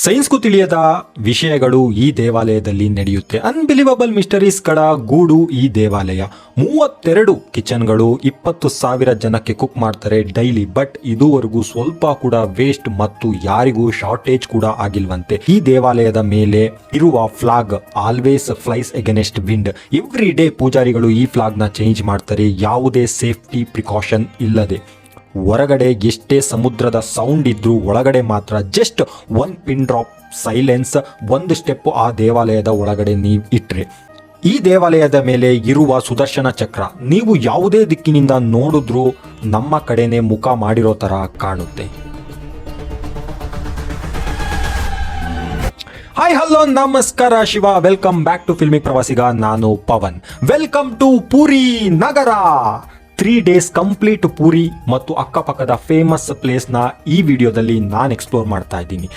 ಸೈನ್ಸ್ಗೂ ತಿಳಿಯದ ವಿಷಯಗಳು ಈ ದೇವಾಲಯದಲ್ಲಿ ನಡೆಯುತ್ತೆ. ಅನ್ಬಿಲಿವಬಲ್ ಮಿಸ್ಟರೀಸ್ಗಳ ಗೂಡು ಈ ದೇವಾಲಯ. 32 ಕಿಚನ್ಗಳು, 20,000 ಜನಕ್ಕೆ ಕುಕ್ ಮಾಡ್ತಾರೆ ಡೈಲಿ. ಬಟ್ ಇದುವರೆಗೂ ಸ್ವಲ್ಪ ಕೂಡ ವೇಸ್ಟ್ ಮತ್ತು ಯಾರಿಗೂ ಶಾರ್ಟೇಜ್ ಕೂಡ ಆಗಿಲ್ವಂತೆ. ಈ ದೇವಾಲಯದ ಮೇಲೆ ಇರುವ flag always flies against wind. Every day ಪೂಜಾರಿಗಳು ಈ ಫ್ಲಾಗ್ ನ ಚೇಂಜ್ ಮಾಡ್ತಾರೆ, ಯಾವುದೇ ಸೇಫ್ಟಿ ಪ್ರಿಕಾಷನ್ ಇಲ್ಲದೆ. ಹೊರಗಡೆ ಎಷ್ಟೇ ಸಮುದ್ರದ ಸೌಂಡ್ ಇದ್ರೂ ಒಳಗಡೆ ಮಾತ್ರ ಜಸ್ಟ್ 1 ಪಿನ್ ಡ್ರಾಪ್ ಸೈಲೆನ್ಸ್. ಒಂದು ಸ್ಟೆಪ್ ಆ ದೇವಾಲಯದ ಒಳಗಡೆ ನೀವು ಇಟ್ರೆ, ಈ ದೇವಾಲಯದ ಮೇಲೆ ಇರುವ ಸುದರ್ಶನ ಚಕ್ರ ನೀವು ಯಾವುದೇ ದಿಕ್ಕಿನಿಂದ ನೋಡಿದ್ರೂ ನಮ್ಮ ಕಡೆನೆ ಮುಖ ಮಾಡಿರೋ ತರ ಕಾಣುತ್ತೆ. ಹಾಯ್ ಹಲೋ ನಮಸ್ಕಾರ Shiva, welcome back to filmic Pravasiga. ನಾನು ಪವನ್. ವೆಲ್ಕಮ್ ಟು ಪುರಿ ನಗರ. 3 ಡೇಸ್ ಕಂಪ್ಲೀಟ್ ಪುರಿ ಮತ್ತು ಅಕ್ಕಪಕ್ಕದ ಫೇಮಸ್ ಪ್ಲೇಸ್ನ ಈ ವಿಡಿಯೋದಲ್ಲಿ ನಾನು ಎಕ್ಸ್ಪ್ಲೋರ್ ಮಾಡ್ತಾ ಇದ್ದೀನಿ.